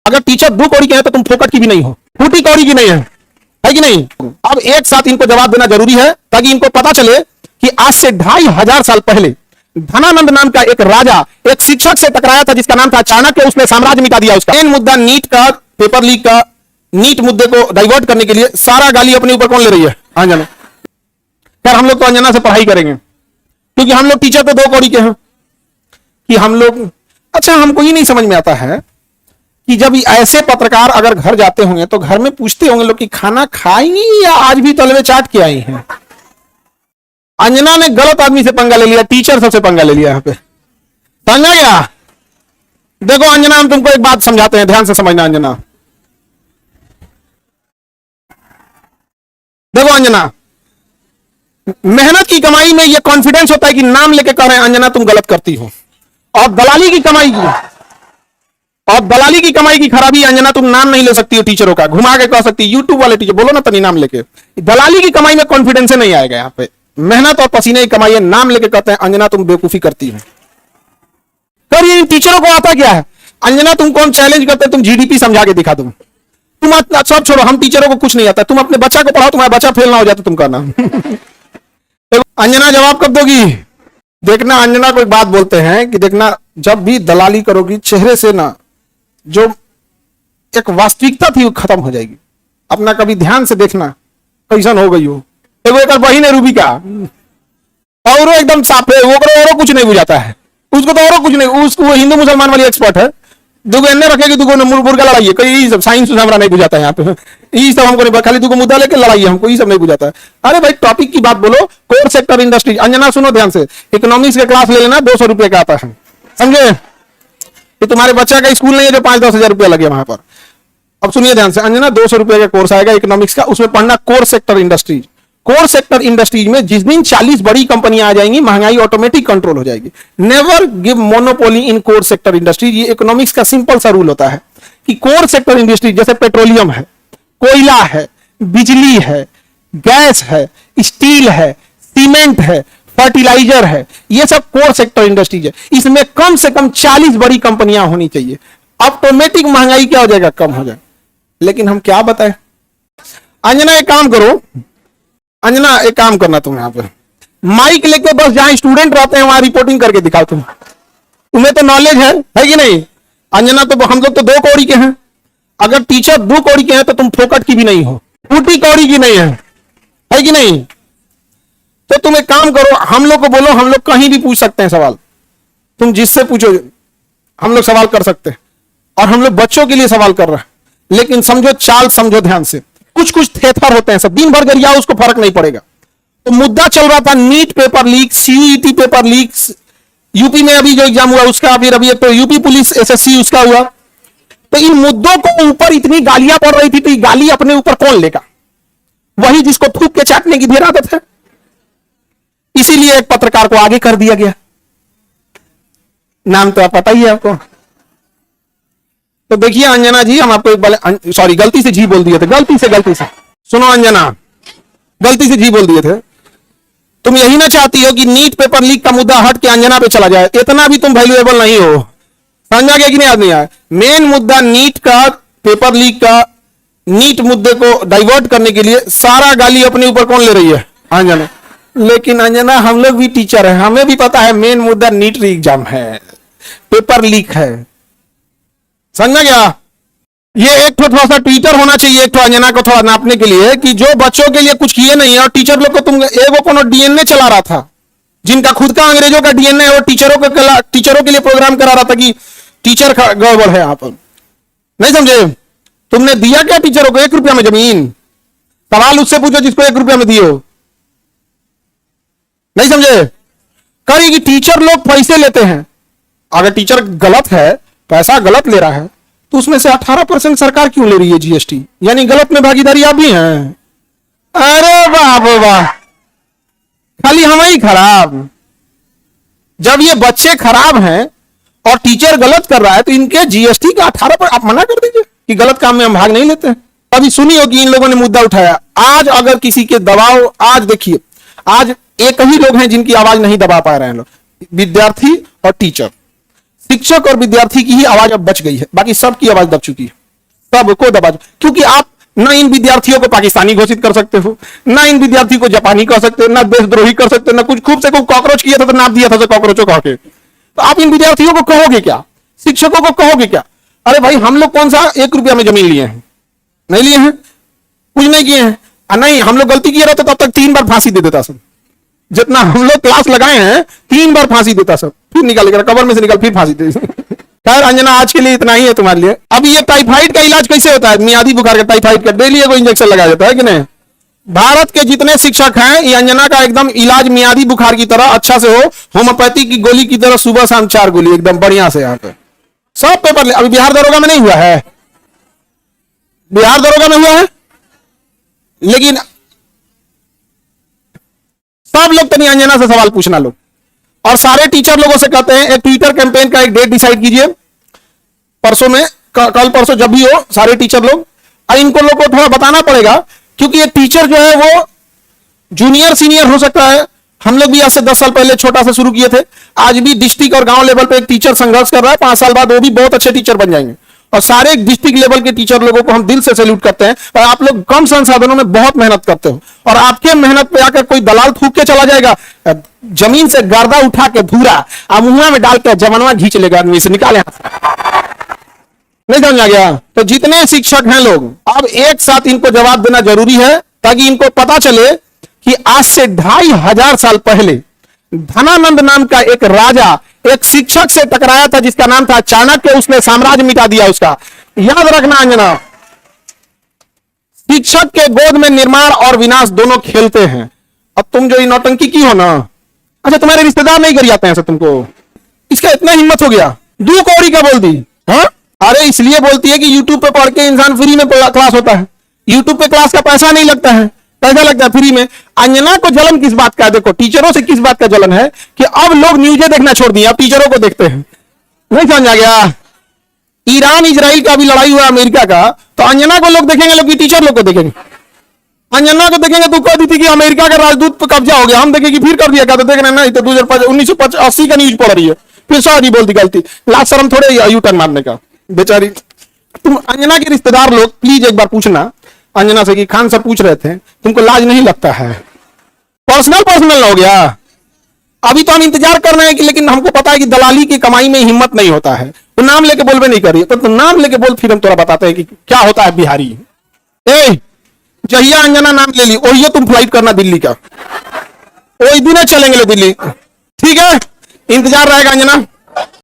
अगर टीचर 2 कौड़ी के हैं तो तुम फोकट की भी नहीं हो, फूटी कौड़ी की नहीं है कि नहीं? अब एक साथ इनको जवाब देना जरूरी है ताकि इनको पता चले कि आज से 2500 साल पहले धनानंद नाम का एक राजा एक शिक्षक से टकराया था जिसका नाम था चाणक्य। उसने साम्राज्य मिटा दिया उसका। मेन मुद्दा नीट का, पेपर लीक का, नीट मुद्दे को डाइवर्ट करने के लिए सारा गाली अपने ऊपर कौन ले रही है? अंजना। खैर हम लोग तो अंजना से पढ़ाई करेंगे क्योंकि हम लोग टीचर तो 2 कौड़ी के हैं कि हम लोग। अच्छा, हमको ये नहीं समझ में आता है कि जब ऐसे पत्रकार अगर घर जाते होंगे तो घर में पूछते होंगे लोग कि खाना खाएंगी या आज भी तलवे चाट के आई हैं। अंजना ने गलत आदमी से पंगा ले लिया, टीचर सबसे पंगा ले लिया। यहाँ पे समझा गया? देखो अंजना, हम तुमको एक बात समझाते हैं, ध्यान से समझना अंजना। देखो अंजना, मेहनत की कमाई में यह कॉन्फिडेंस होता है कि नाम लेके कह रहे हैं अंजना तुम गलत करती हो। और दलाली की कमाई की खराबी, अंजना तुम नाम नहीं ले सकती हो टीचरों का, घुमा के कह सकती। यूट्यूब वाले टीचर बोलो ना तनी नाम लेके। दलाली की कमाई में कॉन्फिडेंस नहीं आएगा। यहाँ पे मेहनत और पसीने की कमाई है, नाम लेके कहते हैं अंजना तुम बेवकूफी करती हो। पर ये टीचरों को आता क्या है? अंजना तुमको हम चैलेंज करते हैं, तुम जीडीपी समझा के दिखा दो। तुम सब छोड़ो, हम टीचरों को कुछ नहीं आता। तुम अपने बच्चा को पढ़ाओ, तुम्हारा बच्चा फेल ना हो जाता तुम करना। अंजना जवाब कब दोगी? देखना, अंजना को एक बात बोलते हैं कि देखना, जब भी दलाली करोगी चेहरे से ना जो एक वास्तविकता थी वो खत्म हो जाएगी। अपना कभी ध्यान से देखना कैसन हो गई हो। एक बहिन है रूबी का, और एकदम साफ है, वो और कुछ नहीं बुझाता है उसको, तो और कुछ नहीं। उसको हिंदू मुसलमान वाली एक्सपर्ट है। दुगो एन्ने रखेगी, दुगो मुर्गा लड़ाइए, कई सब साइंस हमारा नहीं बुझाता है। यहाँ पे ये सब हमको नहीं, खाली दुगो मुद्दा लेके लड़ाइए, हमको ये सब नहीं बुझाता है। अरे भाई टॉपिक की बात बोलो। Core sector industry. अंजना सुनो ध्यान से, इकोनॉमिक्स का क्लास ले लेना, 200 रुपए का आता है, समझे? कि तुम्हारे बच्चा का स्कूल नहीं है जो 5-10 हजार रुपया लगे वहां पर। अब सुनिए ध्यान से अंजना, 200 रुपए का कोर्स आएगा इकोनॉमिक्स का, उसमें पढ़ना core sector industries. Core sector industries में जिस दिन 40 बड़ी कंपनियां आ जाएंगी, महंगाई ऑटोमेटिक कंट्रोल हो जाएगी। नेवर गिव मोनोपोली इन कोर सेक्टर इंडस्ट्रीज। ये इकोनॉमिक्स का सिंपल सा रूल होता है कि कोर सेक्टर इंडस्ट्री जैसे पेट्रोलियम है, कोयला है, बिजली है, गैस है, स्टील है, सीमेंट है, फर्टिलाइजर है, ये सब कोर सेक्टर इंडस्ट्रीज है। इसमें कम से कम 40 बड़ी कंपनियां होनी चाहिए। ऑटोमेटिक महंगाई क्या हो जाएगा? कम हो जाएगा। लेकिन हम क्या बताएं? अंजना एक काम करो, अंजना एक काम करना, तुम यहाँ पे माइक लेके बस जहां स्टूडेंट रहते हैं वहां रिपोर्टिंग करके दिखाओ। तुम्हें तो नॉलेज है कि नहीं? अंजना, तो हम लोग तो 2 कौड़ी के हैं। अगर टीचर 2 कौड़ी के हैं तो तुम फोकट की भी नहीं हो, फूटी कौड़ी की नहीं है कि नहीं? तो तुम एक काम करो, हम लोग को बोलो, हम लोग कहीं भी पूछ सकते हैं सवाल। तुम जिससे पूछो हम लोग सवाल कर सकते हैं, और हम लोग बच्चों के लिए सवाल कर रहे हैं। लेकिन समझो, चाल समझो ध्यान से। कुछ थेथर होते हैं, सब दिन भर गरिया, उसको फर्क नहीं पड़ेगा। तो मुद्दा चल रहा था NEET paper leak, CUET paper leak, UP में अभी जो एग्जाम हुआ उसका, फिर अभी तो यूपी पुलिस एसएससी उसका हुआ। तो इन मुद्दों को ऊपर इतनी गालियां पड़ रही थी, तो ये गाली अपने ऊपर कौन लेगा? वही जिसको थूक के चाटने की ढेर आदत है। इसीलिए एक पत्रकार को आगे कर दिया गया। नाम तो आप पता ही है आपको। तो देखिए अंजना जी, हम आपको एक सॉरी गलती से जी बोल दिए थे, गलती से सुनो अंजना, गलती से जी बोल दिए थे। तुम यही ना चाहती हो कि नीट पेपर लीक का मुद्दा हट के अंजना पे चला जाए? इतना भी तुम वैल्यूएबल नहीं हो, समझा गया कि नहीं? आदमी आया मेन मुद्दा नीट का, पेपर लीक का, नीट मुद्दे को डाइवर्ट करने के लिए सारा गाली अपने ऊपर कौन ले रही है? अंजना। लेकिन अंजना, हम लोग भी टीचर हैं, हमें भी पता है मेन मुद्दा नीट एग्जाम है, पेपर लीक है, समझा गया? ये एक थोड़ा सा ट्विटर होना चाहिए, एक तो अंजना को थोड़ा नापने के लिए कि जो बच्चों के लिए कुछ किए नहीं है, और टीचर लोग को तुम एगो कोनो डीएनए चला रहा था, जिनका खुद का अंग्रेजों का डीएनए है, वो टीचरों के लिए प्रोग्राम करा रहा था कि टीचर गड़बड़ है। यहाँ पर नहीं समझे? तुमने दिया क्या टीचरों को? 1 रुपया में जमीन? सवाल उससे पूछो जिसको 1 रुपया में दिए हो। नहीं समझे? करेगी, टीचर लोग पैसे लेते हैं। अगर टीचर गलत है, पैसा गलत ले रहा है, तो उसमें से 18% सरकार क्यों ले रही है जीएसटी? यानी गलत में भागीदारी आप भी हैं। अरे बाप वाह, खाली हम ही खराब। जब ये बच्चे खराब हैं और टीचर गलत कर रहा है, तो इनके जीएसटी का 18% आप मना कर दीजिए कि गलत काम में हम भाग नहीं लेते हैं। अभी सुनी होगी इन लोगों ने मुद्दा उठाया। आज अगर किसी के दबाव, आज देखिए, आज एक ही लोग हैं जिनकी आवाज नहीं दबा पा रहे हैं लोग, विद्यार्थी और टीचर। शिक्षक और विद्यार्थी की ही आवाज अब बच गई है, बाकी सबकी आवाज दब चुकी है। सबको दबा दो, क्योंकि आप ना इन विद्यार्थियों को पाकिस्तानी घोषित कर सकते हो, ना इन विद्यार्थी को जापानी कह सकते हो, ना देशद्रोही कर सकते हो, ना कुछ खूब से को कॉकरोच किया था तो नाप दिया था कॉकरोचों कह के। तो आप इन विद्यार्थियों को कहोगे क्या, शिक्षकों को कहोगे क्या? अरे भाई हम लोग कौन सा 1 रुपया में जमीन लिए हैं? नहीं लिए हैं, कुछ नहीं किए हैं। नहीं, हम लोग गलती किए रहते तब तक 3 बार फांसी दे देता सब। जितना हम लोग क्लास लगाए हैं 3 बार फांसी देता सब, फिर निकाल के कबर में से निकाल फिर फांसी दे। खैर अंजना, आज के लिए इतना ही है तुम्हारे लिए। अब ये टाइफाइड का इलाज कैसे होता है? मियादी बुखार का, टाइफाइड का डेली एगो इंजेक्शन लगाया जाता है कि नहीं? भारत के जितने शिक्षक हैं, ये अंजना का एकदम इलाज मियादी बुखार की तरह अच्छा से हो, होम्योपैथी की गोली की तरह सुबह शाम 4 गोली एकदम बढ़िया से। यहाँ पे सब पेपर अभी बिहार दरोगा में नहीं हुआ है, बिहार दरोगा में हुआ है, लेकिन सब लोग तनी अंजना से सवाल पूछना लोग, और सारे टीचर लोगों से कहते हैं एक ट्विटर कैंपेन का एक डेट डिसाइड कीजिए परसों में, कल परसों जब भी हो, सारे टीचर लोग। और इनको लोग को थोड़ा बताना पड़ेगा, क्योंकि ये टीचर जो है वो जूनियर सीनियर हो सकता है। हम लोग भी आज से 10 साल पहले छोटा सा शुरू किए थे, आज भी डिस्ट्रिक्ट और गांव लेवल पे एक टीचर संघर्ष कर रहा है। 5 साल बाद वो भी बहुत अच्छे टीचर बन जाएंगे। और सारे डिस्ट्रिक्ट लेवल के टीचर लोगों को हम दिल से सैल्यूट करते हैं। और आप लोग कम संसाधनों में बहुत मेहनत करते हो, और आपके मेहनत पे आकर कोई दलाल थूक के चला जाएगा, जमीन से गर्दा उठा के धूरा मुंह में डाल के जमनवा खींच लेगा आदमी से, निकाले नहीं समझ आ गया? तो जितने शिक्षक हैं लोग, अब एक साथ इनको जवाब देना जरूरी है, ताकि इनको पता चले कि आज से 2500 साल पहले धनानंद नाम का एक राजा एक शिक्षक से टकराया था जिसका नाम था चाणक्य, उसने साम्राज्य मिटा दिया उसका। याद रखना अंजना, शिक्षक के गोद में निर्माण और विनाश दोनों खेलते हैं। अब तुम जो नौटंकी की हो ना, अच्छा तुम्हारे रिश्तेदार नहीं कर जाते हैं ऐसा तुमको? इसका इतना हिम्मत हो गया, 2 कौड़ी का बोल दी। हाँ, अरे इसलिए बोलती है कि यूट्यूब पे पढ़ के इंसान फ्री में क्लास होता है। यूट्यूब पे क्लास का पैसा नहीं लगता है, पैसा लगता है फ्री में। अंजना को जलन किस बात का है? देखो टीचरों से किस बात का जलन है कि अब लोग न्यूज़ें देखना छोड़ दिए, अब टीचरों को देखते हैं। नहीं समझ आ गया? ईरान इजराइल का भी लड़ाई हुआ अमेरिका का, तो अंजना को लोग देखेंगे, लोग टीचर लोग को देखेंगे। अंजना को देखेंगे तो कह दी थी कि अमेरिका का राजदूत पर कब्जा हो गया, हम देखेंगे फिर कर दिया क्या? तो देख रहे नहीं तो 1980 का न्यूज पढ़ रही है, फिर सॉरी बोल दी गलती। लास्ट शर्म थोड़े यू टर्न मारने का बेचारी। तुम अंजना के रिश्तेदार लोग प्लीज एक बार पूछना अंजना से कि खान सर पूछ रहे थे, तुमको लाज नहीं लगता है? पर्सनल हो गया। अभी तो हम इंतजार कर रहे हैं कि, लेकिन हमको पता है कि दलाली की कमाई में हिम्मत नहीं होता है। तो नाम लेके बोलबे नहीं करिए, तो नाम लेके बोल, फिर हम तोरा बताते हैं कि क्या होता है बिहारी। ए जहिया अंजना नाम ले ली वही तुम फ्लाइट करना दिल्ली का, वही दिन चलेंगे दिल्ली, ठीक है? इंतजार रहेगा अंजना।